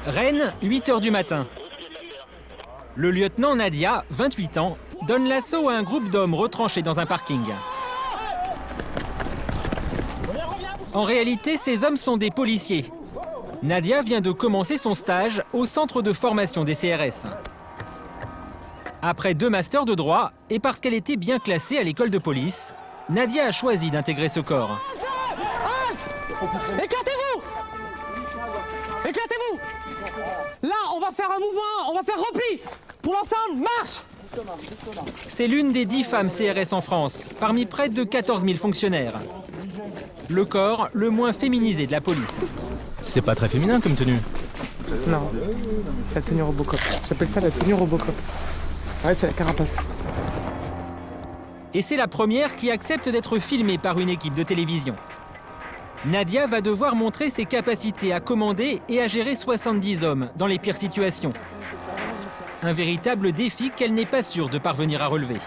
Rennes, 8 h du matin. Le lieutenant Nadia, 28 ans, donne l'assaut à un groupe d'hommes retranchés dans un parking. En réalité, ces hommes sont des policiers. Nadia vient de commencer son stage au centre de formation des CRS. Après 2 masters de droit, et parce qu'elle était bien classée à l'école de police, Nadia a choisi d'intégrer ce corps. Éclatez-vous! Éclatez-vous! Là, on va faire un mouvement, on va faire repli. Pour l'ensemble, marche! C'est l'une des 10 femmes CRS en France, parmi près de 14 000 fonctionnaires. Le corps le moins féminisé de la police. C'est pas très féminin comme tenue. Non, c'est la tenue Robocop. J'appelle ça la tenue Robocop. Ouais, c'est la carapace. Et c'est la première qui accepte d'être filmée par une équipe de télévision. Nadia va devoir montrer ses capacités à commander et à gérer 70 hommes dans les pires situations. Un véritable défi qu'elle n'est pas sûre de parvenir à relever.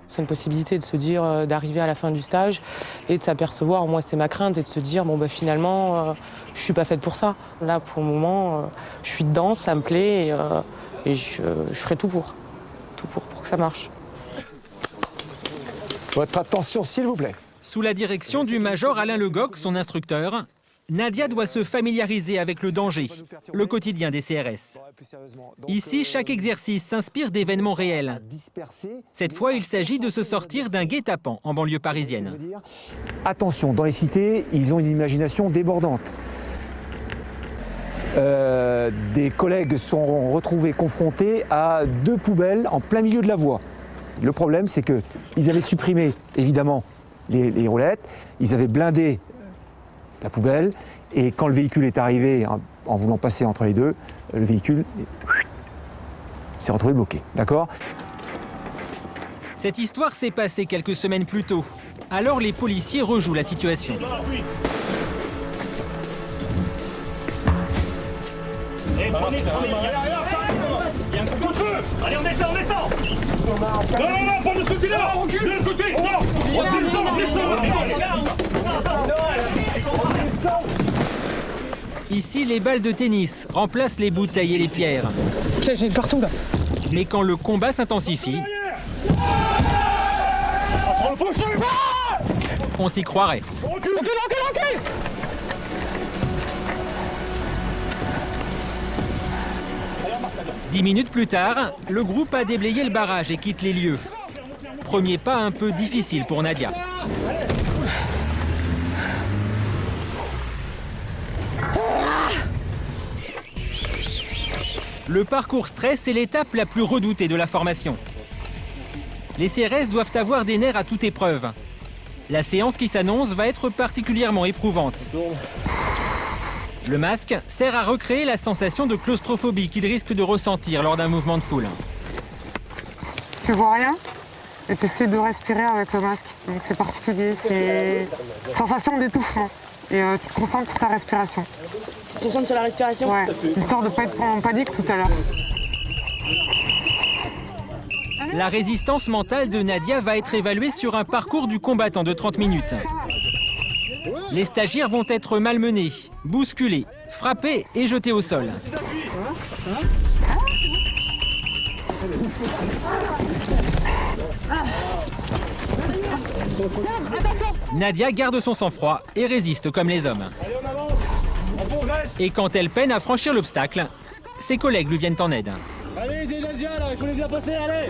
C'est une possibilité de se dire, d'arriver à la fin du stage et de s'apercevoir, moi c'est ma crainte, et de se dire, bon bah finalement, je suis pas faite pour ça. Là pour le moment, je suis dedans, ça me plaît et je ferai tout pour que ça marche. Votre attention s'il vous plaît. Sous la direction du major Alain Legoc, son instructeur, Nadia doit se familiariser avec le danger, le quotidien des CRS. Ici, chaque exercice s'inspire d'événements réels. Cette fois, il s'agit de se sortir d'un guet-apens en banlieue parisienne. Attention, dans les cités, ils ont une imagination débordante. Des collègues sont retrouvés confrontés à 2 poubelles en plein milieu de la voie. Le problème, c'est qu'ils avaient supprimé, évidemment, les roulettes, ils avaient blindé la poubelle, et quand le véhicule est arrivé, en voulant passer entre les deux, le véhicule s'est retrouvé bloqué, d'accord ? Cette histoire s'est passée quelques semaines plus tôt. Alors les policiers rejouent la situation. Prenez, il y a un coup de feu. Allez, on descend, on descend. Non, pas de ce côté-là. De l'autre côté, non. On descend. Ici, les balles de tennis remplacent les bouteilles et les pierres. Putain, j'ai partout là. Mais quand le combat s'intensifie, on s'y croirait. Recule. 10 minutes plus tard, le groupe a déblayé le barrage et quitte les lieux. Premier pas un peu difficile pour Nadia. Le parcours stress est l'étape la plus redoutée de la formation. Les CRS doivent avoir des nerfs à toute épreuve. La séance qui s'annonce va être particulièrement éprouvante. Le masque sert à recréer la sensation de claustrophobie qu'ils risquent de ressentir lors d'un mouvement de foule. Tu vois rien et tu essaies de respirer avec le masque. Donc c'est particulier, c'est sensation d'étouffement. Et tu te concentres sur ta respiration. Tu te concentres sur la respiration ? Ouais, histoire de ne pas être en panique tout à l'heure. La résistance mentale de Nadia va être évaluée sur un parcours du combattant de 30 minutes. Les stagiaires vont être malmenés, bousculés, frappés et jetés au sol. Nadia garde son sang-froid et résiste comme les hommes. Et quand elle peine à franchir l'obstacle, ses collègues lui viennent en aide. Allez, aidez Nadia là, il faut les bien passer, allez.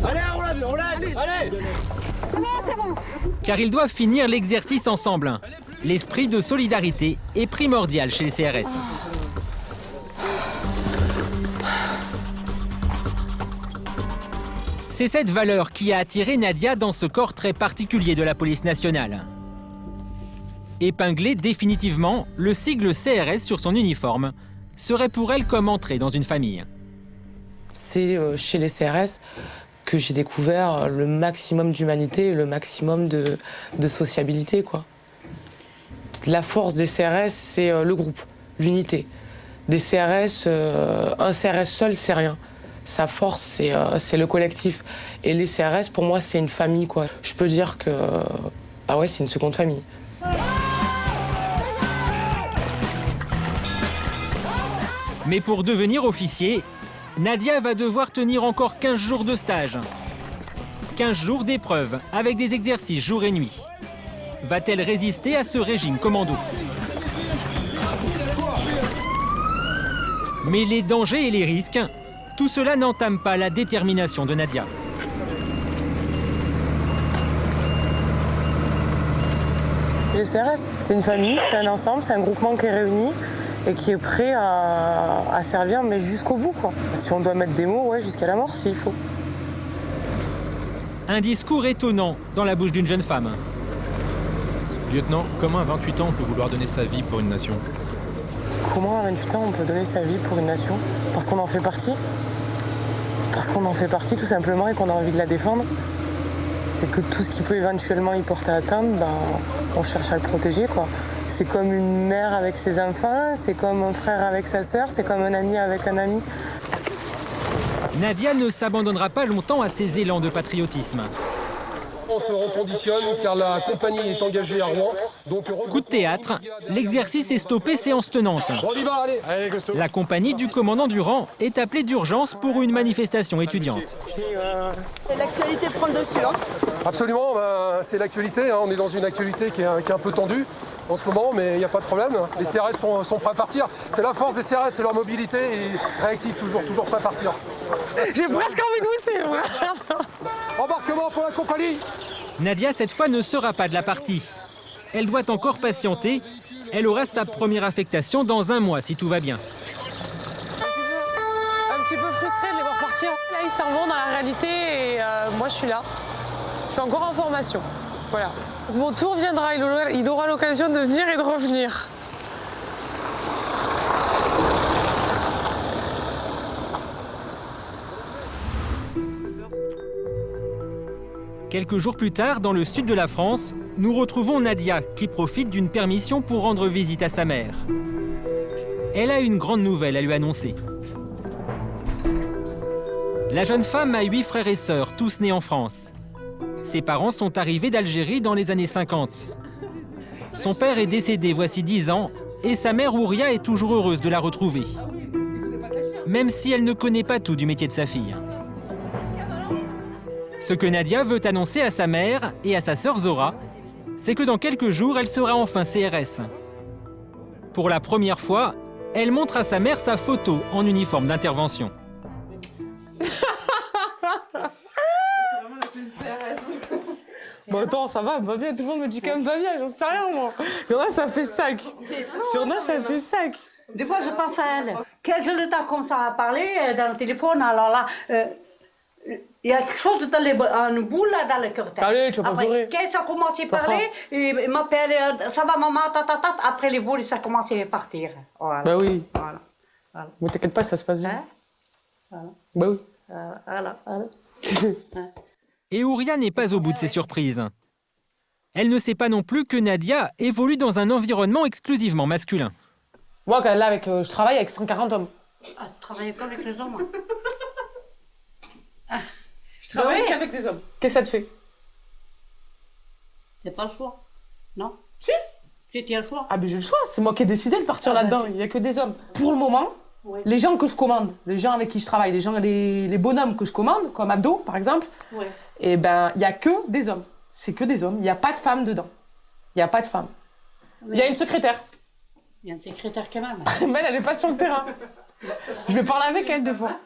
Allez, on l'aide, allez. C'est bon. Car ils doivent finir l'exercice ensemble. L'esprit de solidarité est primordial chez les CRS. C'est cette valeur qui a attiré Nadia dans ce corps très particulier de la police nationale. Épingler définitivement le sigle CRS sur son uniforme serait pour elle comme entrer dans une famille. C'est chez les CRS que j'ai découvert le maximum d'humanité et le maximum de sociabilité, quoi. La force des CRS, c'est le groupe, l'unité. Des CRS, un CRS seul, c'est rien. Sa force, c'est le collectif. Et les CRS, pour moi, c'est une famille, quoi. Je peux dire que bah ouais, c'est une seconde famille. Mais pour devenir officier, Nadia va devoir tenir encore 15 jours de stage. 15 jours d'épreuve, avec des exercices jour et nuit. Va-t-elle résister à ce régime commando? Mais les dangers et les risques, tout cela n'entame pas la détermination de Nadia. Les CRS, c'est une famille, c'est un ensemble, c'est un groupement qui est réuni et qui est prêt à servir, mais jusqu'au bout, quoi. Si on doit mettre des mots, ouais, jusqu'à la mort, s'il faut. Un discours étonnant dans la bouche d'une jeune femme. Lieutenant, comment à 28 ans on peut vouloir donner sa vie pour une nation? Comment à 28 ans on peut donner sa vie pour une nation? Parce qu'on en fait partie. Parce qu'on en fait partie tout simplement et qu'on a envie de la défendre. Et que tout ce qui peut éventuellement y porter atteinte, ben, on cherche à le protéger, quoi. C'est comme une mère avec ses enfants, c'est comme un frère avec sa sœur, c'est comme un ami avec un ami. Nadia ne s'abandonnera pas longtemps à ses élans de patriotisme. On se reconditionne car la compagnie est engagée à Rouen. Donc, Coup de théâtre, l'exercice est stoppé, séance tenante. on y va, allez. La compagnie du commandant Durand est appelée d'urgence pour une manifestation étudiante. L'actualité prend le dessus, hein. Absolument, ben, c'est l'actualité. Hein. On est dans une actualité qui est un peu tendue en ce moment, mais il n'y a pas de problème. Les CRS sont prêts à partir. C'est la force des CRS, c'est leur mobilité et réactifs, toujours prêts à partir. J'ai presque envie de vous suivre. Embarquement pour la compagnie. Nadia, cette fois, ne sera pas de la partie. Elle doit encore patienter. Elle aura sa première affectation dans 1 mois, si tout va bien. Un petit peu frustrée de les voir partir. Là, ils s'en vont dans la réalité et moi, je suis là. Je suis encore en formation. Voilà. Mon tour viendra, il aura l'occasion de venir et de revenir. Quelques jours plus tard, dans le sud de la France, nous retrouvons Nadia, qui profite d'une permission pour rendre visite à sa mère. Elle a une grande nouvelle à lui annoncer. La jeune femme a 8 frères et sœurs, tous nés en France. Ses parents sont arrivés d'Algérie dans les années 50. Son père est décédé voici 10 ans et sa mère Ouria est toujours heureuse de la retrouver. Même si elle ne connaît pas tout du métier de sa fille. Ce que Nadia veut annoncer à sa mère et à sa sœur Zora, c'est que dans quelques jours, elle sera enfin CRS. Pour la première fois, elle montre à sa mère sa photo en uniforme d'intervention. Bon, attends, ça va bien, tout le monde me dit quand même va bien, j'en sais rien, moi. Il y en a, ça fait 5. Il y en a, ça fait 5. Des fois, je pense à elle. Quand je l'entends comme ça parler dans le téléphone, alors là, il y a quelque chose dans une boule là, dans le cœur. Allez, tu vas pas pleurer. Quand ça commence à parler, il m'appelle, ça va maman, ta. Après les boules, ça commence à partir. Voilà. Bah oui. Voilà. Mais t'inquiète pas, ça se passe bien. Hein? Voilà. Bah oui. Voilà. Et Ouria n'est pas au bout de ses surprises. Elle ne sait pas non plus que Nadia évolue dans un environnement exclusivement masculin. Moi, là, je travaille avec 140 hommes. Ah, tu travailles pas avec les hommes? Je travaille qu'avec des hommes. Qu'est-ce que ça te fait? C'est pas le choix. Non? Si. Si, tu as le choix. Ah, mais j'ai le choix, c'est moi qui ai décidé de partir là-dedans. Il n'y a que des hommes. Pour le moment, Oui. les gens que je commande, les gens avec qui je travaille, les bonhommes que je commande, comme Abdo, par exemple, Oui. eh ben, il n'y a que des hommes. C'est que des hommes. Il n'y a pas de femmes dedans. Il n'y a pas de femmes. Il y a une secrétaire. Il y a un secrétaire quand même. Mais elle n'est pas sur le terrain. Je vais parler avec elle des fois.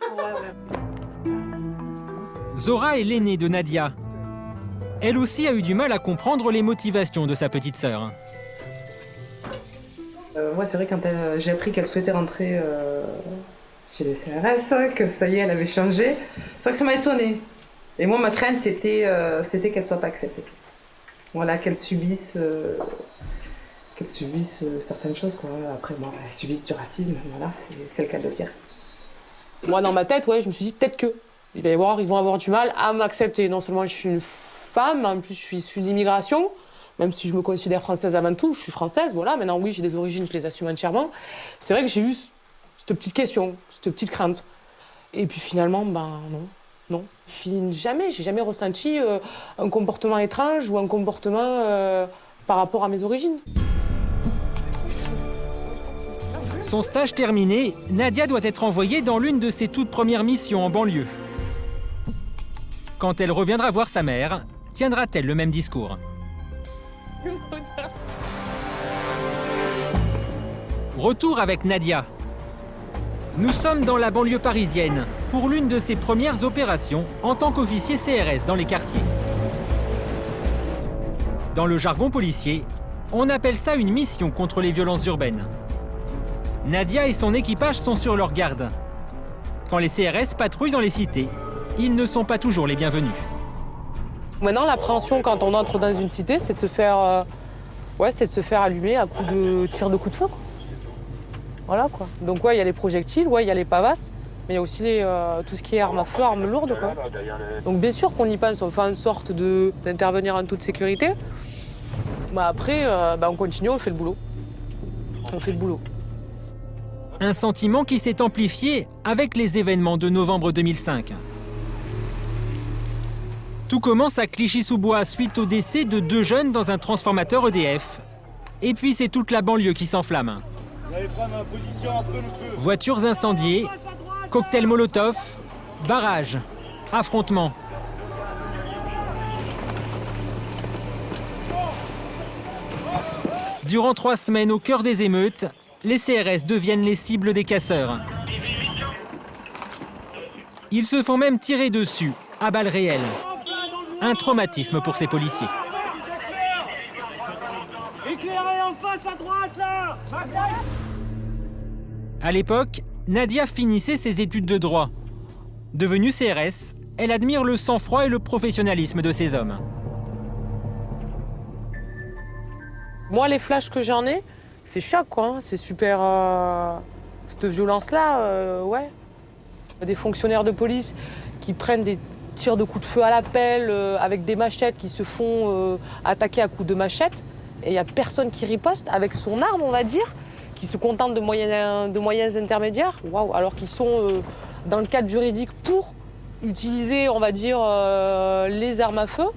Zora est l'aînée de Nadia. Elle aussi a eu du mal à comprendre les motivations de sa petite sœur. Moi, c'est vrai, quand j'ai appris qu'elle souhaitait rentrer chez les CRS, que ça y est, elle avait changé, c'est vrai que ça m'a étonnée. Et moi, ma crainte, c'était qu'elle ne soit pas acceptée. Voilà, qu'elle subisse certaines choses, quoi. Après, bon, elle subisse du racisme, voilà, c'est le cas de le dire. Moi, dans ma tête, ouais, je me suis dit peut-être que ils vont avoir du mal à m'accepter. Non seulement je suis une femme, en plus je suis issue de l'immigration, même si je me considère française avant tout, je suis française, voilà. Maintenant, oui, j'ai des origines, je les assume entièrement. C'est vrai que j'ai eu cette petite question, cette petite crainte. Et puis finalement, ben non. J'ai jamais ressenti un comportement étrange ou un comportement par rapport à mes origines. Son stage terminé, Nadia doit être envoyée dans l'une de ses toutes premières missions en banlieue. Quand elle reviendra voir sa mère, tiendra-t-elle le même discours? Retour avec Nadia. Nous sommes dans la banlieue parisienne pour l'une de ses premières opérations en tant qu'officier CRS dans les quartiers. Dans le jargon policier, on appelle ça une mission contre les violences urbaines. Nadia et son équipage sont sur leur garde. Quand les CRS patrouillent dans les cités, ils ne sont pas toujours les bienvenus. Maintenant, l'appréhension quand on entre dans une cité, c'est de se faire, allumer à coups de tir de coups de feu, quoi. Voilà, quoi. Donc il y a les projectiles, il y a les pavasses, mais il y a aussi tout ce qui est armes à feu, armes lourdes, quoi. Donc bien sûr qu'on y pense, on fait en sorte d'intervenir en toute sécurité. Mais après, on continue, on fait le boulot. On fait le boulot. Un sentiment qui s'est amplifié avec les événements de novembre 2005. Tout commence à Clichy-sous-Bois suite au décès de 2 jeunes dans un transformateur EDF. Et puis c'est toute la banlieue qui s'enflamme. Voitures incendiées, cocktails Molotov, barrages, affrontements. Durant 3 semaines au cœur des émeutes, les CRS deviennent les cibles des casseurs. Ils se font même tirer dessus, à balles réelles. Un traumatisme pour ces policiers. Éclairez en face à droite là! À l'époque, Nadia finissait ses études de droit. Devenue CRS, elle admire le sang-froid et le professionnalisme de ces hommes. Moi, les flashs que j'en ai, c'est choc, quoi. Hein. C'est super... Cette violence-là, ouais. Des fonctionnaires de police qui prennent des tirs de coups de feu à l'appel, avec des machettes qui se font attaquer à coups de machette. Et il n'y a personne qui riposte avec son arme, on va dire, qui se contente de moyens intermédiaires. Waouh, alors qu'ils sont dans le cadre juridique pour utiliser, on va dire, les armes à feu.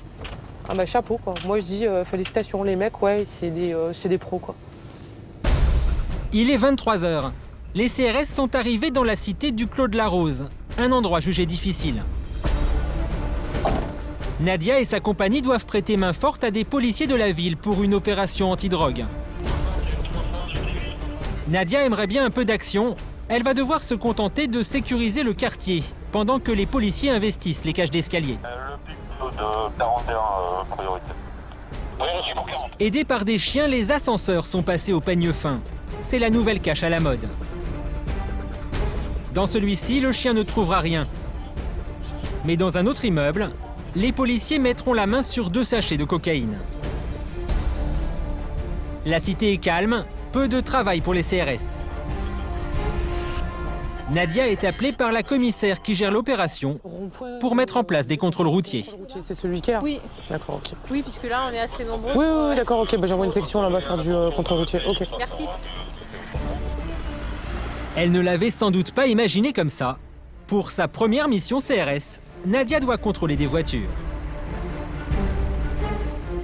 Ah bah chapeau, quoi. Moi je dis félicitations, les mecs, ouais, c'est des pros, quoi. Il est 23h. Les CRS sont arrivés dans la cité du Clos de la Rose, un endroit jugé difficile. Nadia et sa compagnie doivent prêter main forte à des policiers de la ville pour une opération anti-drogue. Nadia aimerait bien un peu d'action. Elle va devoir se contenter de sécuriser le quartier, pendant que les policiers investissent les cages d'escalier. De 41 priorité. Aidés par des chiens, les ascenseurs sont passés au peigne fin. C'est la nouvelle cache à la mode. Dans celui-ci, le chien ne trouvera rien. Mais dans un autre immeuble, les policiers mettront la main sur 2 sachets de cocaïne. La cité est calme, peu de travail pour les CRS. Nadia est appelée par la commissaire qui gère l'opération pour mettre en place des contrôles routiers. C'est celui qui est là? Oui. D'accord, ok. Oui, puisque là, on est assez nombreux. Oui, d'accord, ok. Bah, j'envoie une section là-bas faire du contrôle routier. Ok. Merci. Elle ne l'avait sans doute pas imaginé comme ça. Pour sa première mission CRS, Nadia doit contrôler des voitures.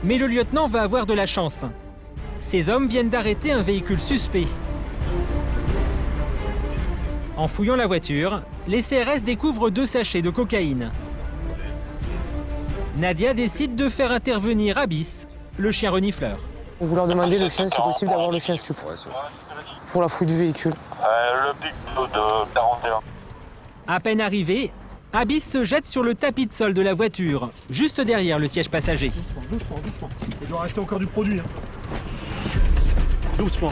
Mais le lieutenant va avoir de la chance. Ces hommes viennent d'arrêter un véhicule suspect. En fouillant la voiture, les CRS découvrent 2 sachets de cocaïne. Nadia décide de faire intervenir Abyss, le chien renifleur. Vous leur demandez le chien, si possible, d'avoir le chien stup. Pour la fouille du véhicule. Le pic de 41. À peine arrivé, Abyss se jette sur le tapis de sol de la voiture, juste derrière le siège passager. Doucement. Il doit rester encore du produit. Doucement.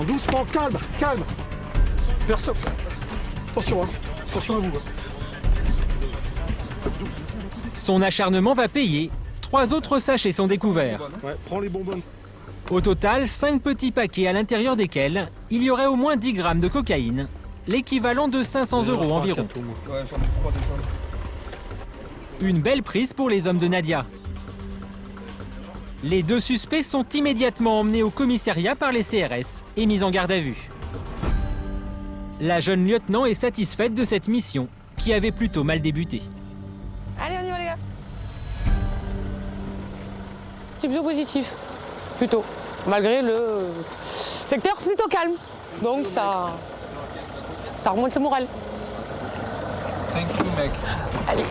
Doucement, calme. Personne. Attention à vous. Son acharnement va payer. 3 autres sachets sont découverts. Ouais, prends les bonbonnes. Au total, 5 petits paquets à l'intérieur desquels il y aurait au moins 10 grammes de cocaïne, l'équivalent de 500 € environ. Ouais, j'en ai 3 déjà. Une belle prise pour les hommes de Nadia. Les 2 suspects sont immédiatement emmenés au commissariat par les CRS et mis en garde à vue. La jeune lieutenant est satisfaite de cette mission, qui avait plutôt mal débuté. Allez, on y va, les gars. Type positif. plutôt. Malgré le secteur plutôt calme. Donc ça remonte le moral. Thank you, mec. Allez.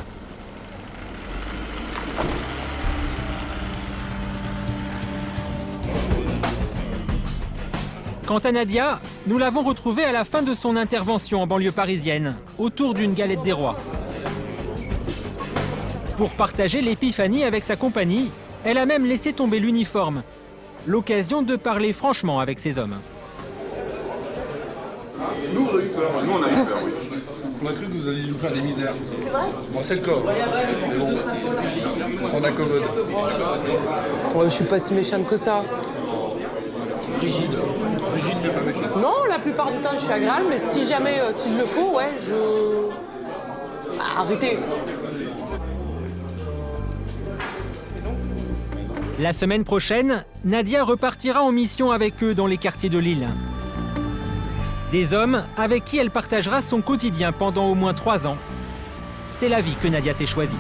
Quant à Nadia, nous l'avons retrouvée à la fin de son intervention en banlieue parisienne, autour d'une galette des rois. Pour partager l'épiphanie avec sa compagnie, elle a même laissé tomber l'uniforme. L'occasion de parler franchement avec ces hommes. Nous, on a eu peur. Nous, on a eu peur, oui. On a cru que vous alliez nous faire des misères. C'est vrai? Bon, c'est le cas. Mais bon, on s'en accommode. Ouais, je suis pas si méchante que ça. Rigide. Rigide, mais pas méchante. Non, la plupart du temps, je suis agréable, mais si jamais, s'il le faut, ouais, arrêtez. La semaine prochaine, Nadia repartira en mission avec eux dans les quartiers de Lille. Des hommes avec qui elle partagera son quotidien pendant au moins 3 ans. C'est la vie que Nadia s'est choisie.